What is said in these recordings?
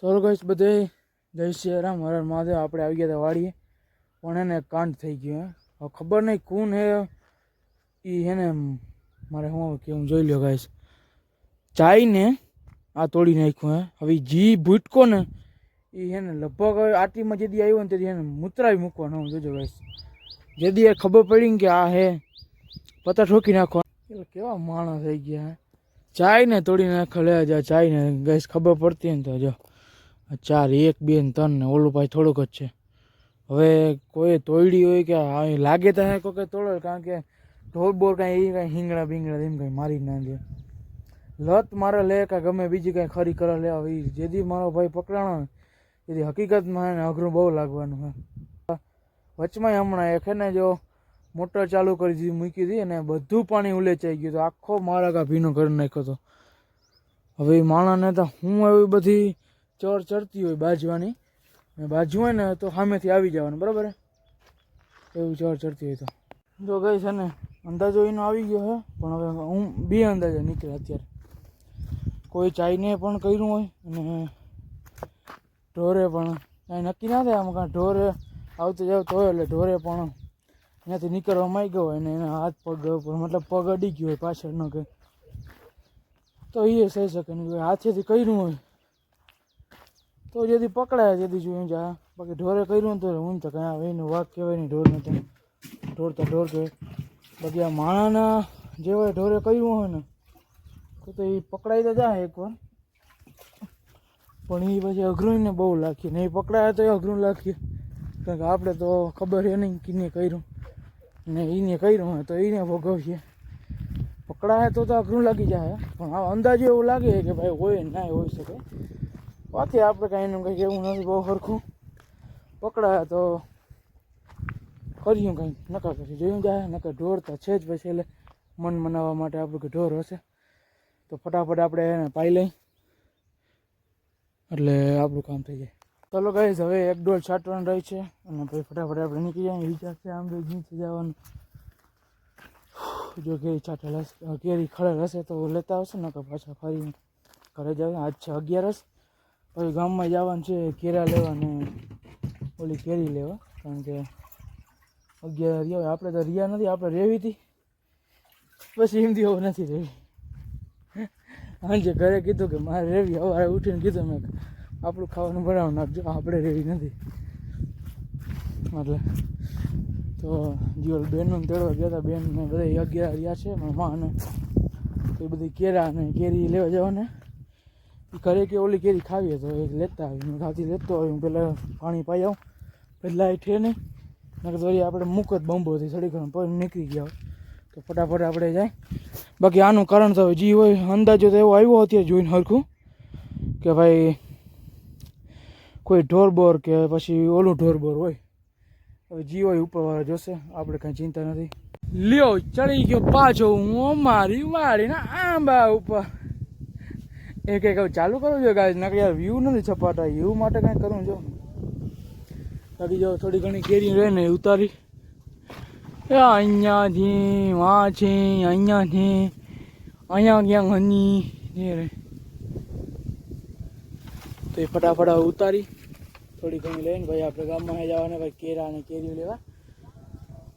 તો ગાઈસ બધે જય શ્રી રામ હર મહાદેવ. આપણે આવી ગયા હતા વાડીએ, પણ એને કાંડ થઈ ગયો. હવે ખબર નહીં કોણ હે એ એને મારે શું કે હું જોઈ લ્યો ગાઈસ. ચાઈને આ તોડી નાખ્યું હે. હવે જી ભૂટકો ને એ એને લગભગ આટીમાં જેદી આવ્યો ને તેથી એને મૂતરાવી મૂકવાનો. હું જોજો ગાઈસ, જેદી એ ખબર પડી ને કે આ હે પતા ઠોકી નાખવા. એટલે કેવા માણસ થઈ ગયા હે. ચાઈને તોડી નાખો. લે જા ચાઈને ગાઈસ ખબર પડતી ને તો જો 4 1 2 ને 3 ને ઓલું ભાઈ થોડુંક જ છે. હવે કોઈ તોડી હોય કે અહીં લાગે તો હે કોઈ તોડે, કારણ કે ઢોર બોર કાંઈ એ કાંઈ હિંગડા બીંગડા એમ કાંઈ મારી ના દે. લત મારે લે કાં ગમે બીજી કાંઈ ખરી કરે લે. હવે જેથી મારો ભાઈ પકડાણો ને તેથી હકીકતમાં એને અઘરું બહુ લાગવાનું છે. વચમાં હમણાં એક ને જો મોટર ચાલુ કરી દીધી મૂકી હતી અને બધું પાણી ઉલેચાઈ ગયું. તો આખો મારા કા ભીનો કરી નાખ્યો હતો. હવે એ માણસને તો હું એવી બધી ચોર ચડતી હોય બાજવાની, બાજુ હોય ને તો સામેથી આવી જવાનું, બરાબર. એવું ચોર ચડતી હોય તો જો ગઈ છે ને અંદાજો એનો આવી ગયો છે. પણ હવે હું બે અંદાજે નીકળે અત્યારે. કોઈ ચાઈને પણ કર્યું હોય અને ઢોરે પણ કાંઈ નક્કી ના થાય. આમ કાંઈ ઢોરે આવતો જાવ તો હોય એટલે ઢોરે પણ ત્યાંથી નીકળવા માંગ્યો હોય ને એના હાથ પગ મતલબ પગ અડી ગયો હોય પાછળ ન કે તો એ થઈ શકે નહીં. હાથેથી કર્યું હોય તો જેથી પકડાય જેથી જોઈ જા. બાકી ઢોરે કર્યું તો હું તો કાંઈ આવે એનું વાઘ કહેવાય નહીં, ઢોર નથી. ઢોર તો ઢોર કહેવાય. બાકી આ માણાના જેવાય ઢોરે કર્યું હોય ને તો એ પકડાઈ તો જાય એકવાર, પણ એ પછી અઘરું ને બહુ લાગીએ ને. એ પકડાય તો એ અઘરું લાગીએ, કારણ કે આપણે તો ખબર છે નહીં કીને કર્યું ને એને કર્યું હોય તો એને ભોગવીએ. પકડાય તો અઘરું લાગી જાય, પણ આ અંદાજો એવું લાગે કે ભાઈ હોય ના હોઈ શકે. બાકી આપણે કાંઈ એનું કંઈક એવું નથી બહુ સરખું. પકડાય તો કર્યું કંઈક, નકર પછી જોયું જાય. નકર ઢોર તો છે જ પછી, એટલે મન મનાવવા માટે આપણું કે ઢોર હશે તો ફટાફટ આપણે એને પાઈ લઈ એટલે આપણું કામ થઈ જાય. ચાલો ગાઈસ, હવે 1-1.5 છાંટવાનું રહી છે અને પછી ફટાફટ આપણે નીકળી જાય. વિચાર છે આમ તો નીચે જવાનું. જો કેરી છાંટેલ હશે, કેરી ખરેલ હશે તો લેતા આવશે, નકર પાછા ફરી ઘરે જાવ. આજ છે 11. પછી ગામમાં જવાનું છે કેરા લેવા ને ઓલી કેરી લેવા, કારણ કે 11 રહ્યા. આપણે તો રહ્યા નથી, આપણે રેવી હતી પછી એમ હવે નથી રેવી. હાંજે ઘરે કીધું કે મારે રેવી. સવારે ઉઠીને કીધું મેં આપણું ખાવાનું બનાવ નાખજો, આપણે રેવી નથી. એટલે તો જીવલ બેનનું તેડવા ગયા હતા. બેન ને બધા 11 રહ્યા છે માં અને તો એ બધી કેરા અને કેરી લેવા જવાને. ઘરે કે ઓલી કેરી ખાવીએ તો એક લેતા આવી. હું ખાતી લેતો આવી. હું પહેલાં પાણી પાઈ આવું, પહેલાં એ ઠે નહીં નકર તો આપણે મૂક જ બંબોથી સડી ગયો પણ નીકળી ગયા તો ફટાફટ આપણે જાય. બાકી આનું કારણ તો જે હોય અંદાજો તો એવો આવ્યો અત્યારે જોઈને સરખું કે ભાઈ કોઈ ઢોર બોર કે પછી ઓલું ઢોર બોર હોય. હવે જી હોય ઉપરવાળા જોશે, આપણે કાંઈ ચિંતા નથી. લ્યો ચડી ગયો પાછો હું મારી વાળીને આંબા ઉપર. એ કંઈક ચાલુ કરવું જોઈએ ગાય, નકર યાર વ્યૂ નથી છપાતા. વ્યૂ માટે કાંઈ કરવું જો. બાકી જો થોડી ઘણી કેરી રહે ને ઉતારી અહીંયાથી વાં છે, અહીંયાથી અહીંયા ક્યાંક હની રે તો એ ફટાફટ ઉતારી થોડી ઘણી લઈને ભાઈ આપણે ગામમાં જવાને ભાઈ કેરા અને કેરી લેવા.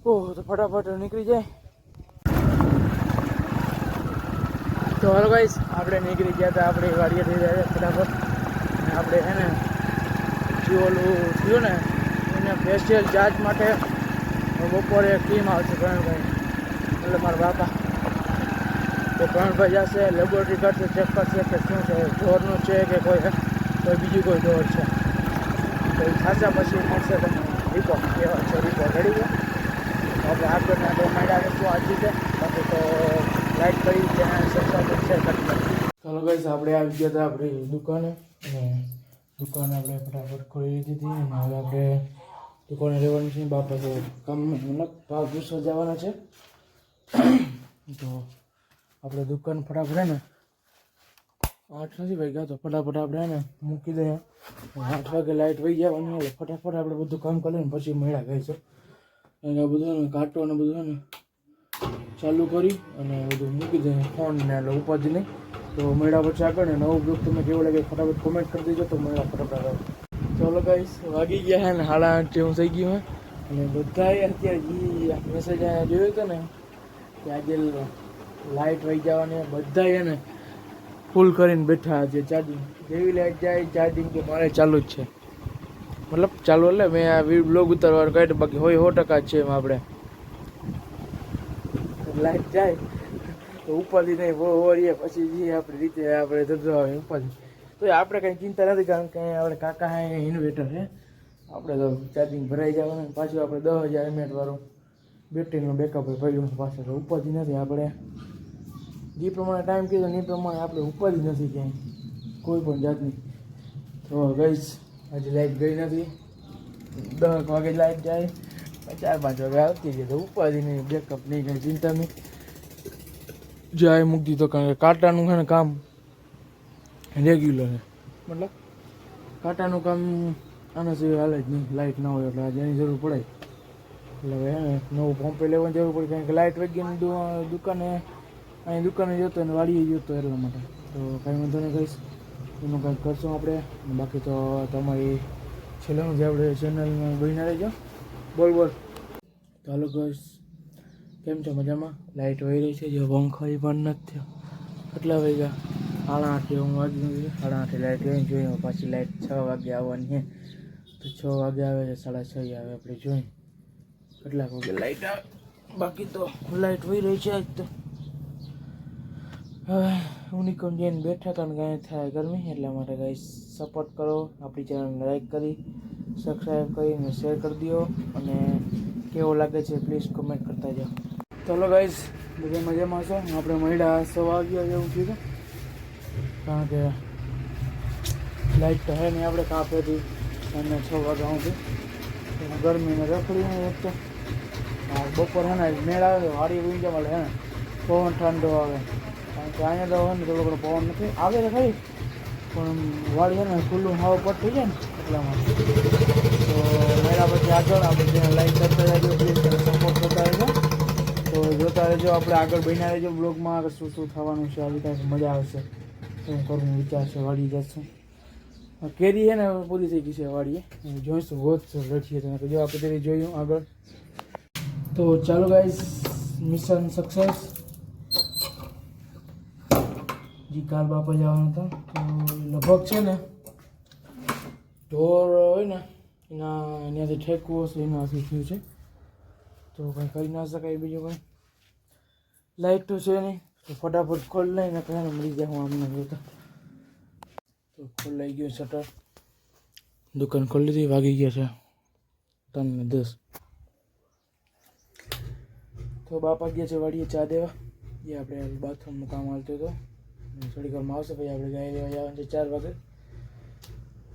ઓહ તો ફટાફટ નીકળી જાય. તો હાલો ગાઈસ, આપણે નીકળી ગયા હતા. આપણે વાડીએ થઈ જાય ફટાફટ. અને આપણે છે ને જે ઓલું થયું ને એને ફેશિયલ ચાર્જ માટે બપોરે ટીમ આવશે પ્રણભાઈ, એટલે મારા બાપા. તો પ્રણભાઈ જશે, લેબોરેટરી કરશે, ચેક કરશે કે શું છે, ઢોરનું છે કે કોઈ બીજું કોઈ ઢોર છે. તો એ ખાસા પછી મળશે તમને રિપોર્ટ કેવા છે. રિપોર્ટ રેડી ગયો આપણે આગળના તો માંડ્યા રહીશું આજ રીતે. બાકી તો લાઈક કરી ચેનલ સબસ્ક્રાઈબ શેર કરી દો. ચાલો ગાઈસ, આપણે આવી ગયા હતા આપણી દુકાને અને દુકાન આપણે ફટાફટ ખોલી લીધી હતી. અને હવે આપણે દુકાને રહેવાનું છે. બાપા તો કામ મતલબ ભાવ પૂછવા જવાના છે. તો આપણે દુકાન ફટાફટ ને 8 નથી ભાઈ ગયા તો ફટાફટ આપણે ને મૂકી દઈએ. 8 વાગે લાઇટ વહી જવાની એટલે ફટાફટ આપણે બધું કામ કરી લઈને પછી મેળા ગઈ છે. અને બધું ને કાંટો ને બધું ને ચાલુ કરી અને બધું મૂકી દઈએ. ફોન ને એટલે ઉપાધિ નહીં. તો મળ્યા પછી આગળ ને નવું બ્લોગ તમને કેવું લાગે ફટાફટ કોમેન્ટ કરી દેજો. તો મળ્યા ફટાફટ. ચાલો ગાઈસ વાગી ગયા હે ને 8:30 જેવું થઈ ગયું હે અને બધાએ અત્યારે મેસેજ જોયો હતો ને કે આજે લાઇટ વહી જવાની બધાએ ને ફૂલ કરીને બેઠા છે ચાર્જિંગ. જેવી લાઇટ જાય ચાર્જિંગ કે મારે ચાલુ જ છે, મતલબ ચાલુ એટલે મેં આ બ્લોગ ઉતારવાનું કાઢ્યું, બાકી હોય 100% જ છે એમ. આપણે લાઇટ જાય તો ઉપાધિ નહીં વળીએ પછી જે આપણી રીતે આપણે ધંધો આવે ઉપાધિ. તો આપણે કંઈ ચિંતા નથી, કારણ કે આપણે કાકા હે ઇન્વેટર છે, આપણે તો ચાર્જિંગ ભરાઈ જવાનું. પાછું આપણે 10,000 mAh વાળું બેટરીનું બેકઅપ પડ્યું પાછળ, તો ઉપાધિ નથી. આપણે જે પ્રમાણે ટાઈમ કીધો એ પ્રમાણે આપણે ઉપાધિ નથી ક્યાંય કોઈ પણ જાતની. તો ગઈશ આજે લાઇટ ગઈ નથી, 10 વાગે લાઇટ જાય, 4-5 વાગે આવતી ગઈ, તો ઉપાધિ નહીં, બેકઅપ નહીં, કંઈ ચિંતા નહીં. જાય મૂકી દીધો, કારણ કે કાંટાનું છે ને કામ રેગ્યુલર છે, મતલબ કાંટાનું કામ આના સિવાય હાલે જ નહીં. લાઇટ ના હોય એટલે આજે એની જરૂર પડે. એટલે હવે નવું પંપે લેવાની જરૂર પડે, કારણ કે લાઇટ વગેરેની દુકાને જતો અને વાડીએ જતો એટલા માટે. તો કાંઈ વાંધો નહીં કહીશ, એનું કંઈક કરશું આપણે. બાકી તો તમારી છેલ્લાનું જે આપણે ચેનલમાં બહીને રહેજો. બોલ. ચાલો કહીશ, કેમ છો મજામાં? લાઇટ વહી રહી છે, જો પંખો પણ નથી થયો. કેટલા વાગ્યા? 8:30 જેવું વાગ્યું છે. 8:30 લાઇટ ગઈ, જોઈએ પાછી લાઇટ 6 વાગે આવવાની છે. તો 6 વાગે આવે છે, 6:30 આવે, આપણે જોઈએ કેટલાક વાગે લાઇટ આવે. બાકી તો લાઇટ વહી રહી છે આજ તો. હવે યુનિકોર્ન જઈને બેઠા, કારણ કે અહીંયા થાય ગરમી, એટલા માટે ગાઈસ સપોર્ટ કરો. આપણી ચેનલને લાઈક કરી, સબસ્ક્રાઈબ કરીને શેર કરી દો, અને કેવો લાગે છે પ્લીઝ કમેન્ટ કરતા જાઓ. ચાલો ગાઈસ બધા મજામાં છો? આપણે મળ્યા 6 વાગ્યા જેવું કીધું, કારણ કે લાઇટ તો હે નહીં આપણે કાપેથી અને 6 વાગ્યા સુધી ગરમીને રખડીને એક તો બપોર હે ને મેળ આવે તો વાડી ઊંઝા મળે હે ને પવન ઠંડો આવે, કારણ કે અહીંયા તો હોય ને થોડો ઘણો પવન નથી આવે તો ખરી, પણ વાડી છે ને ખુલ્લું હાવ પટ થઈ જાય ને એટલામાં. તો મેળા પછી આગળ આપણે ત્યાં લાઈક કરતા રહેજો, પ્લીઝ સપોર્ટ કરતા રહેજો. તો જોતા રહેજો, આપણે આગળ બન્યા રહેજો બ્લોગમાં. આગળ શું શું થવાનું છે આવી કાંઈક મજા આવશે, શું કરવું વિચાર છે. વાડી જશું, કેરી છે ને પૂરી થઈ ગઈ છે વાડીએ, જોઈશું વધશું લડીએ તમે જો આપણે તેરી જોયું આગળ. તો ચાલો ગાઈસ મિશન સક્સેસ. જી કાલ બાપા જવાનું હતા, તો લગભગ છે ને ઢોર હોય ને એના એનાથી ઠેકવો હશે એનાથી થયું છે, તો કંઈ કરી ના શકાય બીજું કંઈ. લાઇટ તો છે નહીં, તો ફટાફટ ખોલ લઈને કયા મળી જાય. હું આમને જોતા તો ખોલાઈ ગયું શટર, દુકાન ખોલી દીધી. વાગી ગયા છે 3:10. તો બાપા ગયા છે વાડીએ ચા દેવા, એ આપણે બાથરૂમનું કામ હાલતું હતું. થોડીક વારમાં આવશે, પછી આપણે ગાય લેવા જવાનું છે 4 વાગે.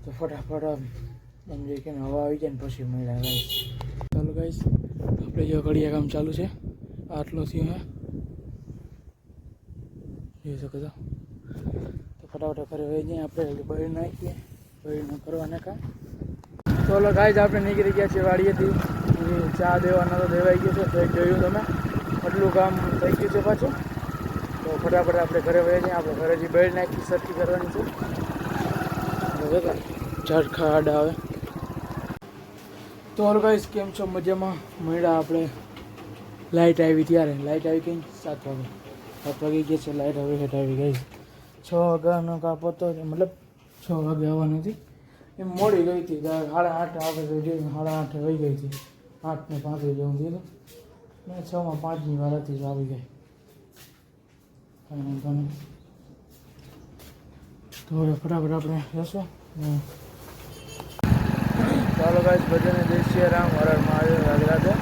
તો ફટાફટ સમજી કે હવા આવી જાય ને પછી મળ્યા ગાઈસ. ચાલો ગાઈસ આપણે જો ઘડિયા કામ ચાલુ છે, આટલો થયો હે જોઈ શકો છો. તો ફટાફટ ઘરે વહી જઈએ આપણે, બહાર નાખીએ બહારનું કરવાના કામ. ચાલો ગાઈસ આપણે નીકળી ગયા છીએ વાડીએથી, ચા દેવાના તો દેવાઈ ગયો છે. તો જોયું તમે આટલું કામ થઈ ગયું છે પાછું. તો ફટાફટ આપણે ઘરે વહી જઈએ. આપણે ઘરેથી બહાર નાખી સરખી કરવાની છે, ઝાડખા આડા આવે. તો ગાઈસ કેમ છો મજામાં? મળ્યા આપણે લાઇટ આવી ત્યારે. લાઇટ આવી ગઈ 7 વાગે, 7 વાગી ગયા છે. લાઇટ હવે હેઠ આવી ગઈ. 6 વાગ્યાનો કાપ હતો, મતલબ 6 વાગે આવવાની હતી, એમ મોડી ગઈ હતી. 8:30 આવે તો જોઈને 8:30 વહી ગઈ હતી. 8:35 જેવું થયું ને 6માં 5ની વાર હતી તો આવી ગઈ. તો હવે ફટાફટ આપણે જશું. ચાલો ગાઈસ બધાને જય શ્રી રામ, હર હર મહાદેવ, રાધે રાધે.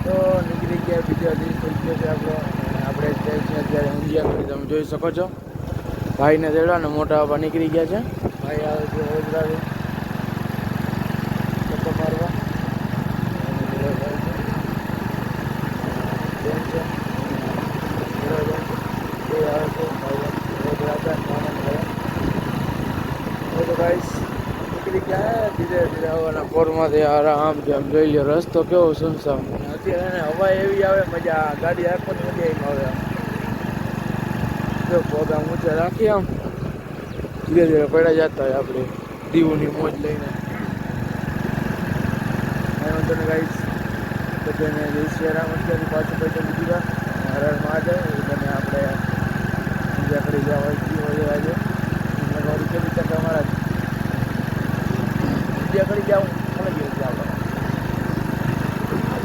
તો નીકળી ગયા, બીજા દિવસ થઈ ગયો છે આપણો. આપણે જઈએ છીએ અત્યારે ઊંઝિયા કરી, તમે જોઈ શકો છો. ભાઈને તેડા ને મોટા બાપા નીકળી ગયા છે. ભાઈ આવે છે વડોદરાથી ચક્કર મારવા. નીકળી ગયા ધીરે ધીરે હવાના પોરમાંથી આરામ જેમ જોઈ લો. રસ્તો કેવો સુનસાન, અત્યારે હવા એવી આવે મજા, ગાડી રાખવાની મજા એમ આવે. જો પગ આમ ઊંચા રાખી આમ ધીરે ધીરે પડ્યા જતા હોય આપણે દીવની મોજ લઈને. એમાં તને ગાઈશ બધાને જય શ્રી રામ. અત્યારે પાછું પૈસા લીધા હરણ માં જાય એ બને આપણે બીજા કરી જવા આજે મારી કેવી તક અમારા બીજા કરી જાઉં મને ગયું છે આપણે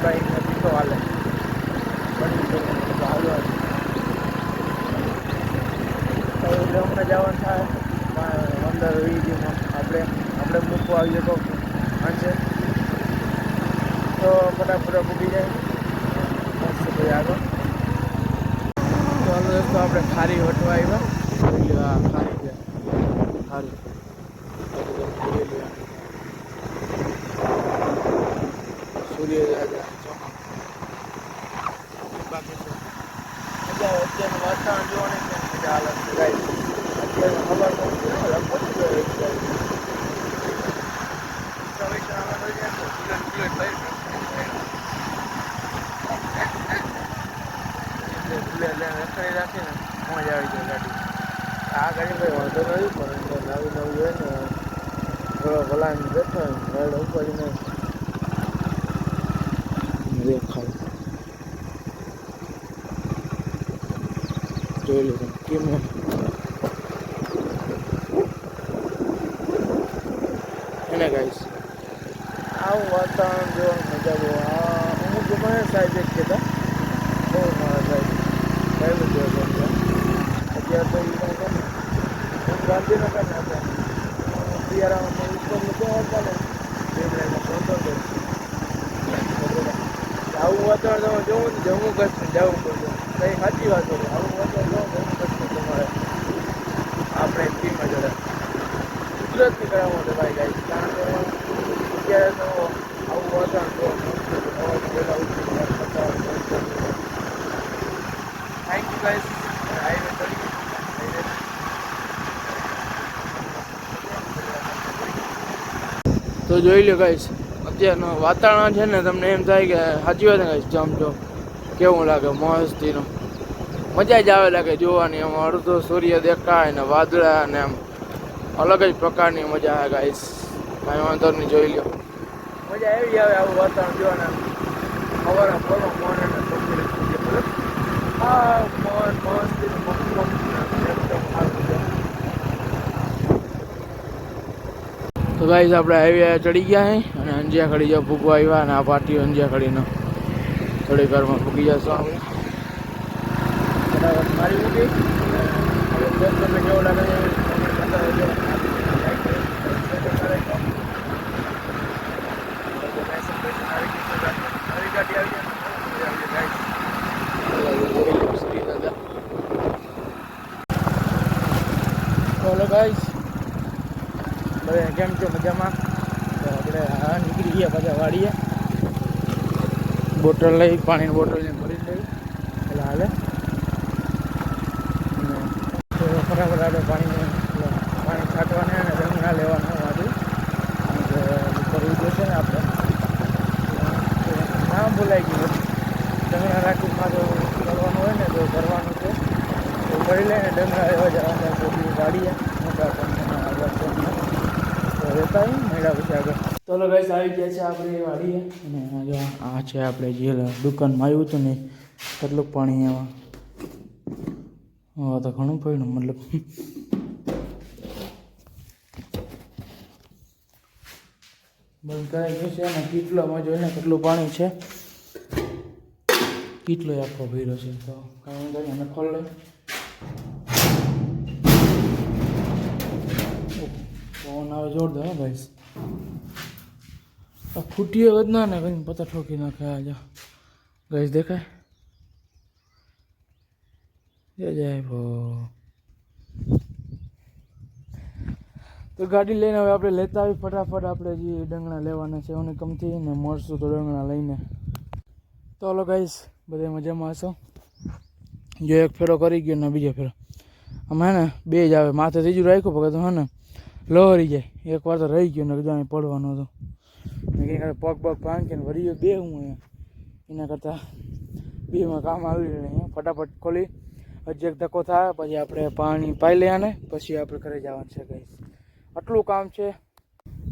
બાઈક નથી તો હાલે હાલવા એટલે હમણાં જવાનું થાય 15-20 આપણે મૂકવા આવીએ તો સાંજે તો ફટાફટ મૂકી જાય મસ્ત ભાઈ આગળ. તો હાલો દોસ્તો આપણે ખારી વટવા આવ્યા. ખારી છે ખારી સૂર્ય અત્યારનું વાતાવરણ જોવાની મજા આવે અત્યારે ખબર રખડી રાખીને મોજ આવી જાય ગાડી. આ ગાડી ભાઈ વાંધો નથી પણ નવી હોય ને થોડો ભલાને બેઠો રેડ ઉપાડીને દેખાય જોઈ લો કેમ એને ગાઈશ આવું વાતાવરણ જોવાનું મજા બહુ. અમુક મને સાહેબ એક કહેતા બહુ મારા સાહેબ જોયો અત્યારે તો હું ગાંધીનગર ના હતા શિયાળામાં ઉપર કેવા હતા ને એમાં પહોંચતો આવું વાતાવરણ તમે જોવું ને જમ્મુ કાશ્મીર જવું પડશે. કઈ સાચી વાત હોય આવું વાતાવરણ જોવું જમ્મુ કાશ્મીર તમારે આપણે એમપીમાં જોડે ગુજરાતની કરવા માટે ભાઈ ગાય. કારણ કે અત્યારે તો આવું વાતાવરણ જોવા થેન્ક યુ ગાઈસ. હાઈવે ચડી તો જોઈ લો ગાઈસ અત્યારનું વાતાવરણ છે ને તમને એમ થાય કે સાચી વાત ને ગાઈસ જમજો કેવું લાગે મસ્તીનું મજા જ આવે લાગે જોવાની. એમ અડધો સૂર્ય દેખાય ને વાદળા ને એમ અલગ જ પ્રકારની મજા આવે ગાઈસ. કાંઈ વાંધો નહીં જોઈ લો મજા એવી આવે આવું વાતાવરણ જોવાના. સવારે ફરો મોન અને હા મોન મસ્તી એકદમ સારું છે. તો ગાઈસ આપણે હાઈવે ચડી ગયા હે અને અંજિયા ખડી જો ભૂગવા આવ્યા અને આ પાર્ટીઓ અંજિયા ખડીનો થોડી વારમાં ભૂગી જશો આપણે બરાબર મારી મૂકી હવે દોસ્તોને કેવો લાગે બોલો ગાઈસ બધા કેમ છો મજામાં? તો આપણે હા નીકળી ગયા પાછા વાડીએ બોટલ લઈ પાણીની બોટલ લઈને ભરી લઈ એટલે હાલે તો ફટાફટ આપણે પાણી છાંટવાને અને રંગના લેવાના વાડી કરવું જોશે ને આપણે નામ બોલાઈ ગયું ડંગરા રાખીમાં તો કરવાનું હોય ને તો કરવાનું છે તો કરી લઈને ડંગરા લેવા જવાના બધી વાડીએ મોટા તો રહેતા મેળા પછી આગળ. ચલો ગાઈસ આવી ગયા છે આપણે વાડીએ અને આ છે આપણે જે દુકાનમાં આવ્યું હતું ને કેટલું પાણી એમાં હા તો ઘણું પડ્યું મતલબ બંધ કરાઈ ગયું છે અને કેટલોમાં જોઈને કેટલું પાણી છે કેટલો આખો ભર્યો છે તો કાંઈ વાંધો નહીં અમે ખોલ લઈ પવન આવે જોરદાર ગાઈસ. આ ખૂટીએ વધના ને કંઈ પતા ઠોકી નાખે આજે ગાઈસ દેખાય જાય તો ગાડી લઈને હવે આપણે લેતા આવી ફટાફટ આપણે જે ડંગણા લેવાના છે એની કમથી ને મળશું તો ડંગણા લઈને. તો હલો ગાઈસ બધા મજામાં હશો. જો એક ફેરો કરી ગયો ને બીજો ફેરો આમાં હે ને બે જ આવે માથે ત્રીજું રાખ્યું પગે તો હે ને લહરી જાય એક વાર તો રહી ગયો ને કીધું અહીં પડવાનું હતું કંઈ પગ પગ ભાંગીને વરી ગયો બે હું અહીંયા એના કરતાં બેમાં કામ આવી રહ્યું ફટાફટ ખોલી હજી એક ધક્કો થાય પછી આપણે પાણી પાઈ લઈએ ને પછી આપણે ઘરે જવાનું છે ગાઈસ. આટલું કામ છે.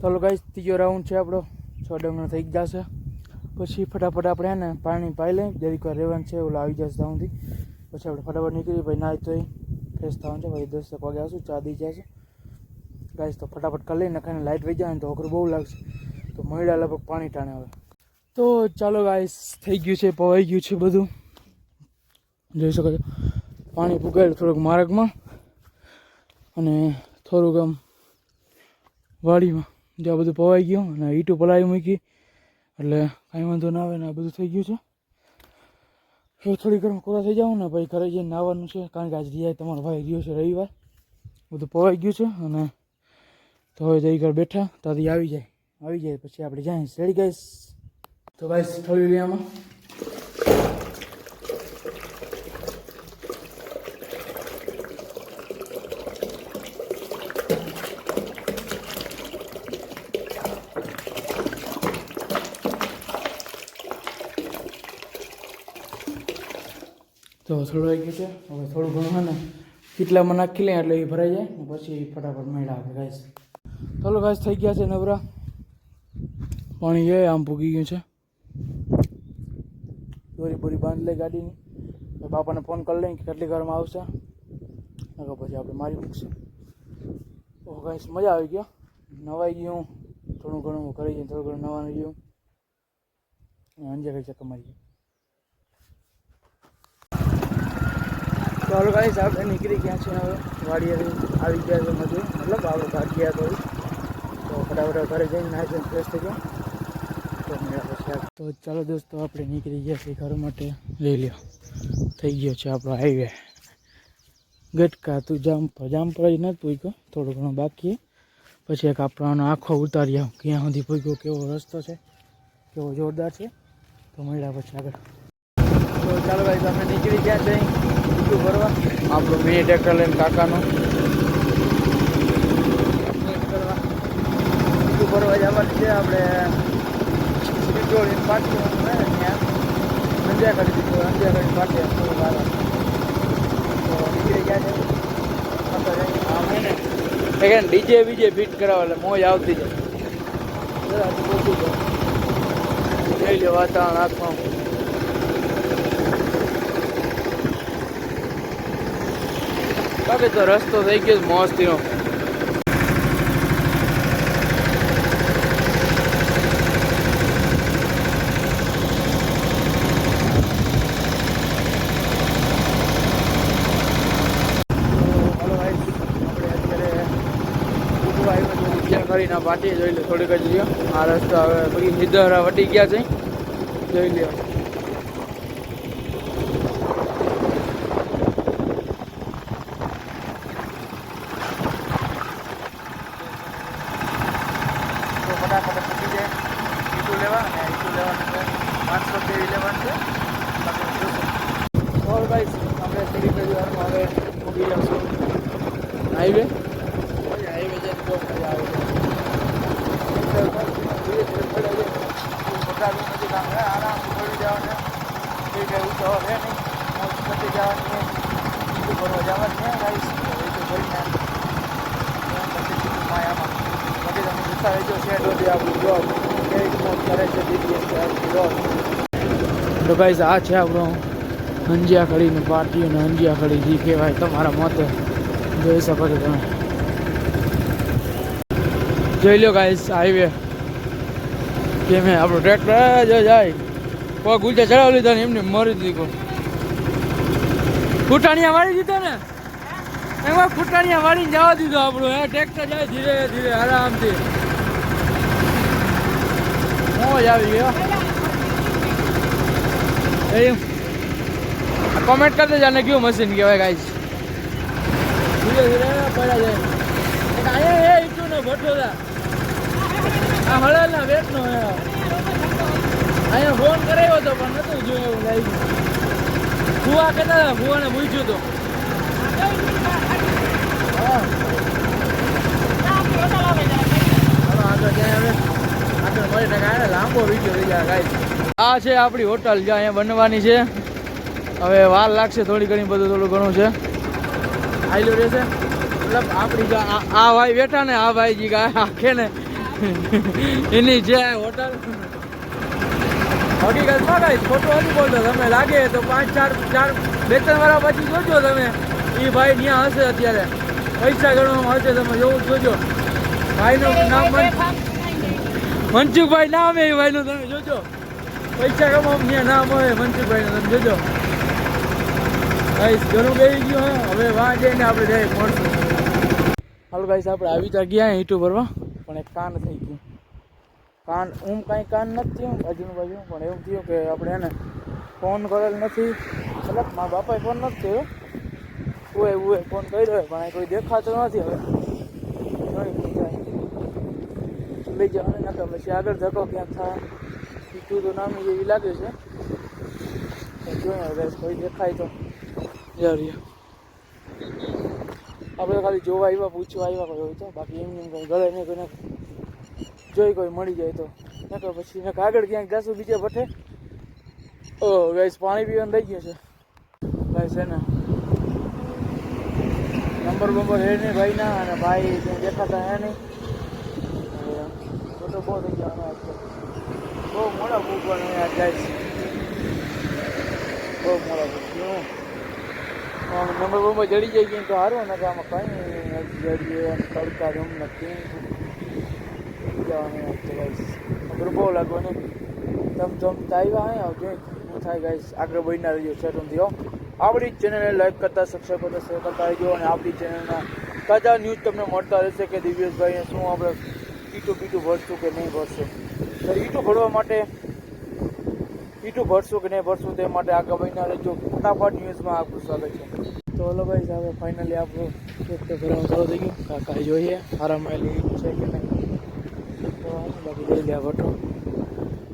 ચાલો ગાઈસ, ત્રીજો રાઉન્ડ છે આપણો. 6 ડંગર થઈ જશે પછી ફટાફટ આપણે ને પાણી પાઈ લઈએ. જરીક વાર રહેવાનું છે, ઓલા આવી જશે ત્યાંથી પછી આપણે ફટાફટ નીકળી ભાઈ. નાહી ધોઈ ફ્રેશ થવાનું છે ભાઈ. 10 વાગે આવશું, ચા દી જશે ગાઈસ. તો ફટાફટ કરી લઈને ખાઈને લાઇટ વહી જાય ને તો અઘરું બહુ લાગશે. તો મળ્યા લગભગ પાણી ટાણે હવે. તો ચાલો ગાઈસ, થઈ ગયું છે, પવાઈ ગયું છે બધું. જોઈ શકો છો પાણી પુગાડ્યું થોડુંક માર્ગમાં અને થોડુંક આમ વાડીમાં, જ્યાં બધું પવાઈ ગયું અને ઈટું પલાળી મૂકી એટલે કાંઈ વાંધો ના આવે ને. આ બધું થઈ ગયું છે. હવે થોડી ઘરમાં કોરા થઈ જાઉં ને ભાઈ ઘરે જઈને નાહવાનું છે, કારણ કે આજ રિયા તમારો ભાઈ રહ્યો છે રવિવાર. બધું પવાઈ ગયું છે અને તો હવે જઈ ઘર બેઠા ત્યાંથી આવી જાય પછી આપણે જાય રેડી ગાઈસ. તો ગાઈસ થોડી લીયામાં તો થોડું આવી ગયું છે. હવે થોડું ઘણું ને કેટલામાં નાખી લઈએ એટલે એ ભરાઈ જાય ને પછી ફટાફટ મેળા આવે ગાઈસ. ચાલો ગાઈસ, થઈ ગયા છે નવરા. પાણી એ આમ પૂગી ગયું છે. દોરી બોરી બાંધી લઈ ગાડીની. બાપાને ફોન કરી લઈએ કે કેટલી વારમાં આવશે, નકર પછી આપણે મારી મૂકશું. તો ગાઈસ મજા આવી ગયો. નવાઈ ગયું થોડું ઘણું કરી જઈએ, થોડું ઘણું નવાનું ગયું અંજે કઈ ચક્કર મારી ગયું. ચાલો ગાઈસ, આપણે નીકળી ગયા છે હવે વાડીએ આવી ગયા છે મજૂર, મતલબ આપણે ભાગ ગયા તો ફટાફટ ઘરે જઈને નાહી ફ્રેશ થઈ ગયા તો મેળા પછી. તો ચાલો દોસ્તો, આપણે નીકળી ગયા છીએ ઘર માટે. લઈ લ્યો, થઈ ગયો છે આપણો હાઈવે. ગટકા તું જામપર જ નથી પૂગ્યો, થોડું ઘણું બાકી. પછી એક આપણો આખો ઉતારી આવ ક્યાં સુધી પૂગ્યો, કેવો રસ્તો છે, કેવો જોરદાર છે. તો મેળા પછી આગળ. તો ચાલો ભાઈ, અમે નીકળી ગયા છે ઈટું ભરવા. આપણું મિની ટ્રેક્ટર લઈને કાકાનું કરવા ઈટું ભરવા જવાનું છે આપણે. પાછી ત્યાં અંજા કરી દીધું, અંજા કરી પાછી થોડુંક આવે તો નીકળી ગયા છે. ડીજે બીજે ફિટ કરાવે એટલે મોજ આવતી જાય. જોઈ લો વાતાવરણ આખું. બાકી તો રસ્તો થઈ ગયો મસ્તીનો. કરીને પાટી જોઈ લો થોડીક જ લ્યો. આ રસ્તો હવે બધી સીધા વટી ગયા છે, જોઈ લ્યો. તો ફટાફટ પૂછી જાય ઈટું લેવા અને ઈટું લેવાનું છે 500 જેવી લેવાનું છે. ઓર ભાઈ, આપણે થોડી ઘણી વારમાં હવે મૂકી જઈશું હાઈવે. હાઈવે જઈને બહુ મજા આવે છે. આરામથી પડી જવાનું, કંઈ કંઈ ઉતાવળ છે નહીં, મોજ પતી જવાની, ઈટું ભરવા જવાનું છે ગાઈસ. ઈટું ભરીને પછી માયામાં પછી તમે જતા રહેજો. શેડ સુધી આપણું જોબ કેવી મોજ કરે છે દીદી જોબ. તો ગાઈસ, આ છે આપણો હંજિયા ખડીની પાર્ટી અને હંજિયા ખડી જે કહેવાય તમારા મતે જોઈ શકો છો તમે. જોઈ લો ગાઈસ હાઈવે કેમ હે. આપણું ટ્રેક્ટર જો જાય પગ ઉલટા ચડાવી લીધા ને એમને મરી દીધું. ફૂટાણિયા વાળી દીધો ને એમાં, ફૂટાણિયા વાળી જવા દીધો આપણું. હે ટ્રેક્ટર જાય ધીરે ધીરે આરામથી. મોજ આવી ગયો. એમ કોમેન્ટ કરી દેજો આને કયું મશીન કહેવાય ગાઈસ. ધીરે ધીરે પડ્યા જાય. અહીંયા એ ઈટું ને ભઠ્ઠો આ હળેલના વેટનો અહીંયા ફોન કરાવ્યો હતો પણ નતું જોયું એવું લાગ્યું. ભૂવા કહેતા હતા, ભૂવાને પૂછ્યું હતું. હા આગળ જાય હવે આગળ મળી ટકા લાંબો વિડીયો થઈ જાય ગાઈસ. આ છે આપણી હોટલ જ્યાં અહીંયા બનવાની છે. હવે વાર લાગશે થોડી ઘણી, બધું થોડું ઘણું છે, આયલું રહેશે. મતલબ આપણી આ ભાઈ બેઠા ને, આ ભાઈ આખે ને એની જે હોટલ હકીકતમાં કાંઈ ખોટું નથી બોલતો. તમે લાગે તો 2-3 વાર પછી જોજો તમે, એ ભાઈ ત્યાં હશે અત્યારે, પૈસા ગણવામાં હશે, તમે જોવું જોજો. ભાઈનું નામ મનસુખભાઈ નામ એ ભાઈનું, તમે જોજો. પૈસા કમાવામાં ત્યાં નામ હોય મનસુખભાઈનું, તમે જોજો. ગાઈસ ઘણું ગઈ ગયું હે, હવે વાં જઈને આપણે જઈએ મળશું. હાલો ગાઈસ, આપણે આવી ત્યાં ગયા ઈંટું ભરવા, પણ એક કાન થઈ ગયું. કાન કાંઈ કાન નથી થયું બાજુનું બાજુ, પણ એવું થયું કે આપણે એને ફોન કરેલ નથી, મતલબ મારા બાપાએ ફોન નથી થયો, હું ફોન કર્યો પણ કોઈ દેખાતો નથી. હવે લઈ જવાને નકા પછી આગળ ધક્કો ક્યાંક થાય, ઈટું તો નામી જેવી લાગે છે. જોઈએ હવે કોઈ દેખાય તો યાર. આપણે ખાલી જોવા આવ્યા, પૂછવા આવ્યા કોઈ હોય તો, બાકી એમ કંઈ ગળે નહીં કોઈને જોઈ કોઈ મળી જાય તો, નકર પછી આગળ ક્યાંક જશું બીજે ભઠે. ઓ ગાઈસ પાણી પીવાનું થઈ ગયું છે ગાઈસ, છે ને નંબર હે નહીં ભાઈના, અને ભાઈ ક્યાંય દેખાતા હે નહીં. ફોટો બહુ થઈ ગયા, બહુ મોડા ભૂખવાનું યાર ગાઈસ, બહુ મોડા ભૂખ્યું. નંબર બોમાં જડી જાય ગઈ તો સારું, ને કે આમાં કંઈ જડીએ તડકા રૂમ નથી જવાનું અઘરું બહુ લાગવાનું. ધમ આવ્યા અહીંયા જોઈ શું થાય ગાઈસ. આગળ બનના રહીજો સેટુંથી હો. આપણી જ ચેનલને લાઈક કરતા, સબસ્ક્રાઈબ કરતા, શેર કરતા રહેજો. અને આપણી ચેનલના તાજા ન્યૂઝ તમને મળતા રહેશે કે દિવ્યેશભાઈને શું આપણે ઈટું ભરશું કે નહીં ભરશું. તો ઈટું ભરવા માટે ઈટું ભરશું કે નહીં ભરશું તે માટે આગળ બનના રહેજો. ફટાફટ ન્યૂઝમાં આપનું સ્વાગત છે. તો હલો ભાઈ, હવે ફાઇનલી આપણું ટ્રેક્ટર ભરવાનું ચાલુ થઈ ગયું. કાંઈ જોઈએ આરામમાં લીધું છે કે નહીં, તો બાકી લઈ લે ભટ્ટો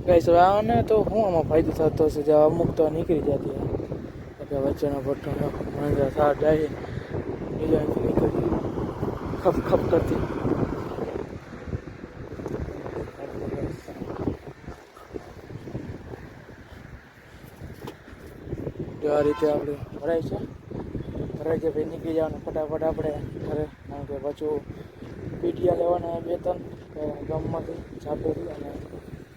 ગાઈસ. હવે આને તો શું આમાં ફાયદો થતો હશે, જે અમુક તો નીકળી જતી હોય કે વચ્ચેનો ભટ્ટો મંજા સાર જાય બીજા નીકળી ખપ ખપ કરતી. જો આ રીતે આપણે ભરાય છે ભાઈ, નીકળી જવાનું ફટાફટ આપણે ઘરે. કારણ કે પાછું પીટીયા લેવાના 2-3 ગામમાંથી છાપેથી, અને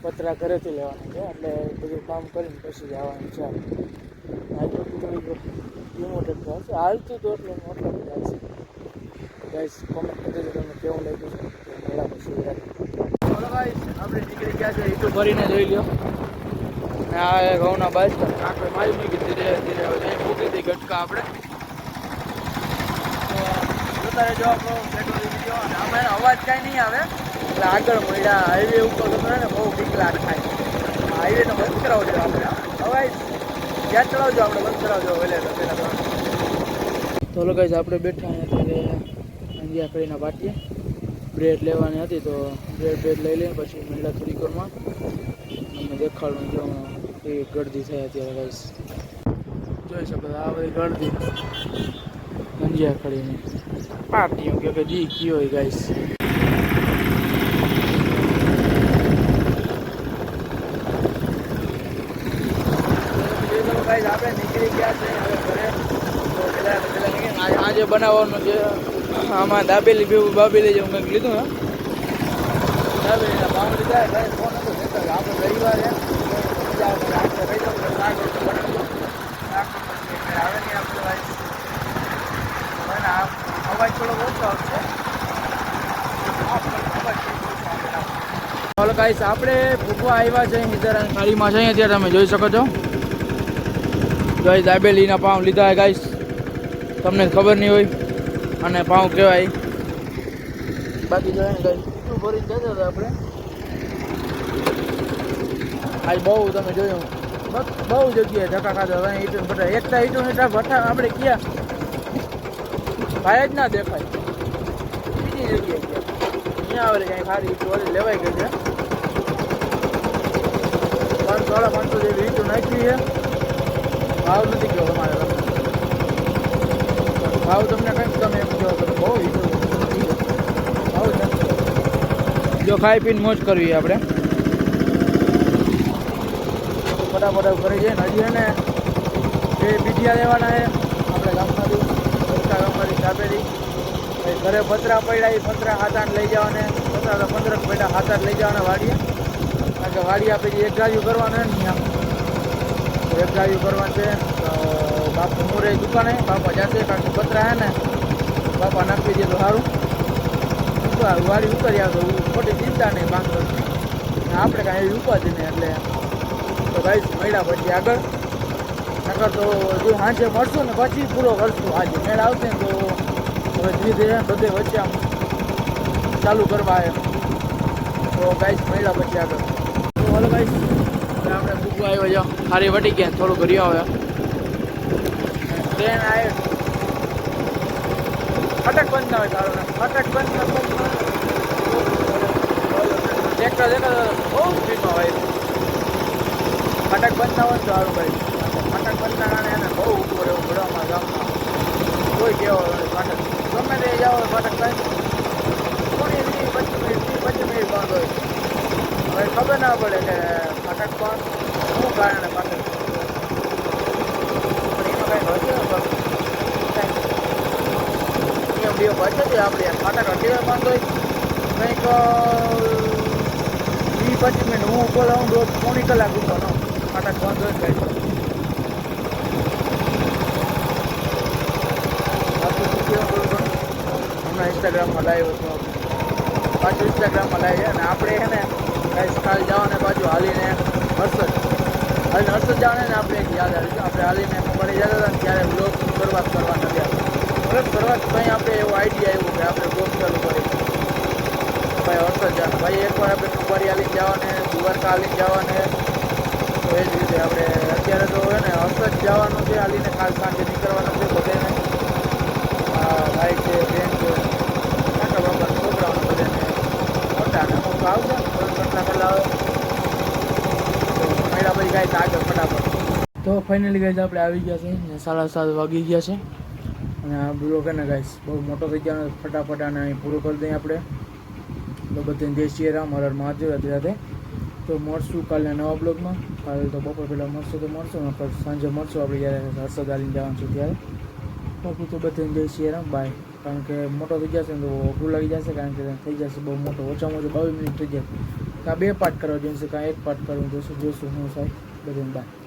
પતરા ઘરેથી લેવાના છે, એટલે બધું કામ કરીને પછી જવાનું છે. આટલું થોડીક ધીમો ટ્રેક્ટર હશે, હાલતું તો એટલે મોટલો બધા છે ગાઈસ. કોમેન્ટ કરી દેજો તમને કેવું લાગ્યું છે. મળ્યા પછી ચાલો ગાઈસ, આપણે નીકળી ગયા છે, ઈટું ભરીને જોઈ લ્યો. અને આ ઘઉંના બાજ આપણે મારી નીકળી ધીરે ધીરે મૂકી દઈ ગટકા આપણે. જોતા રહેજો આપણો વિડીયો. અને આમાં અવાજ કાંઈ નહીં આવે, એટલે આગળ મળ્યા હાઈવે ઉપર તમે ને બહુ બીકલાટ થાય. હાઈવેને બંધ કરાવજો આપણે, અવાજ જ્યાં ચલાવજો આપણે બંધ કરાવજો પહેલાં. તો લોકો આપણે બેઠા અત્યારે અંજિયા કરીને પાટીએ બ્રેડ લેવાની હતી, તો બ્રેડ લઈ લઈને પછી મહિલા થોડીક વારમાં અમને દેખાડવું જો એ ગળદી થાય અત્યારે ગાઈસ. જોઈ શકો આ બધી ગળદી અંજિયા ખડીને પાટીઓ કે જી કયો હોય ગાઈસ. આપણે નીકળી ગયા છે હવે ઘરે. આજે બનાવવાનું છે આમાં દાબેલી બાબેલી જેવું કંઈક લીધું હે. દાબેલીના ભાવ લીધા ભાઈ, ફોન હતો આપણે રવિવારે આવે નહીં આપણે ભાઈ, અવાજ થોડો ઓછો આવશે. ચાલો ગાઈસ, આપણે ભૂખવા આવ્યા છે હિજરાની થાળીમાં છે અત્યારે, તમે જોઈ શકો છો. ગાઈસ દાબેલીના પાઉં લીધા હોય ગાઈસ, તમને ખબર નહીં હોય અને પાઉં કહેવાય. બાકી જોઈએ ને ગાઈસ ઈટું ભરીને જતા હતા આપણે. આજ બહુ તમે જોયું બહુ જગ્યાએ ધક્કા ખાધા હતા ઈટું ભટા. એકતા ઈટું ભઠ્ઠા આપણે ગયા ભાઈ જ ના દેખાય. બીજી જગ્યાએ ગયા ત્યાં આવે કંઈ સારી ઈટું લેવાઈ ગઈ છે. 500-550 જેવી ઈટું નાખી છે. ભાવ નથી ગયો તમારે, ભાવ તમને કંઈક તમે એમ કહો તો બહુ ઈટું ભાવ નથી. જો ખાઈ પીને મોજ કરવી આપણે, ફટાફટ કરી જાય ને. હજી એને બે બીડિયા લેવાના છે આપણે ગામમાંથી ગામમાંથી ચાપેરી ઘરે પતરા પડ્યા એ પતરા હાથ આઠ લઈ જવાને પતરા તો 15 પેટા હાથ આઠ લઈ જવાના વાડીએ કારણ કે વાડી આપણે એક ગાયું કરવાનું ને ત્યાં એક ગાયું કરવાનું છે તો બાપુ મોરે દુકાને બાપા જાતે કારણ કે પતરા હે ને બાપા નાખી દે તો સારું વાડી ઉતરી આવતો ખોટી ચિંતા નહીં બાંધવાની આપણે કાંઈ એવી ઉપાધિ નહીં એટલે તો ભાઈ મળ્યા પછી આગળ નકર તો જો સાંજે મળશું ને પછી પૂરો કરશું આજે મેળ આવશે ને તો હવે ધીરે ધીરે બધે વચ્ચે આમ ચાલુ કરવા એમ તો ગાઈસ મળ્યા પછી આગળ તો હાલો ગાઈસ આપણે ભૂખવા આવ્યો છે સારી વટી ગયા થોડું ઘરી આવ્યા ટ્રેન આવે ફટક બંધ ના હોય સારું ને ફટક બંધ ટ્રેક્ટર દેખાતો બહુ સ્પીડમાં હોય ફટક બંધ ના હોય તો સારું ભાઈ ફટક બંધ ના કારણે એને બહુ ઉપર એવું પડે અમારા ગામમાં કોઈ કેવો ફાટક ગમે તે જાઓ ફાટક થાય કોની 20-25 મિનિટ બંધ હોય હવે ખબર ના પડે કે ફાટક બંધ શું કારણે ફાટક પણ એમાં કંઈ હશે નિયમ બે હશે જ આપણે ફાટક અઢી બંધ હોય કંઈક 20-25 મિનિટ હું બોલાવું તો પોણી કલાક ઉપર ફાટક બંધ હોય કંઈક હમણાં ઇન્સ્ટાગ્રામમાં લાઈવ હતો પાછું ઇન્સ્ટાગ્રામમાં લાઈવ છે અને આપણે છે ને કાંઈ કાલ જવાને પાછું હાલીને હર્ષદ જવાને ને આપણે એક યાદ આવી આપણે હાલીને મળી જતા હતા ને ત્યારે બ્લોગ શરૂઆત કરવા નથી મતલબ શરૂઆત કંઈ આપણે એવો આઈડિયા આવ્યું કે આપણે બ્લોગ ચાલુ કરી ભાઈ હર્ષદ જવાનું ભાઈ એકવાર આપણે કુંભારી હાલીને જવાને દ્વારકા હાલીને જવાને તો એ જ રીતે આપણે અત્યારે તો છે ને હર્ષદ જવાનું છે હાલીને કાલ સાંજે નીકળવાનું છે બધાને ભાઈ છે બેન છે કાકા બાપા છોકરાઓને બધાને મોટા ને અમુક આવશે ઘટના પહેલાં આવે તો મેળા પછી કાંઈ આગળ ફટાફટ તો ફાઇનલી ગાઈસ આપણે આવી ગયા છે ને 7:30 વાગી ગયા છે અને આ બ્લોગ ને ગાઈસ બહુ મોટો થઈ ગયો ફટાફટ આને અહીં પૂરો કરી દઈએ આપણે તો બધાને જય શ્રી રામ હર હર મહાદેવ રાધે તો મળશું કાલે નવા બ્લોગમાં કાલે તો બપોર પહેલાં મળશું તો મળશું ને પણ સાંજે મળશું આપણે જ્યારે હર્ષદ હાલીને જવાનું છે ત્યારે બાકી તો બધાને જય શ્રી રામ બાય કારણ કે મોટો થઈ જશે ને તો અઘરું લાગી જશે કારણ કે થઈ જશે બહુ મોટો ઓછામાં ઓછું 22 મિનિટ થઈ જાય કાં 2 પાર્ટ કરવા જોઈએ કાં 1 પાર્ટ કરવું જોઈશું શું સાહેબ બધાને બાય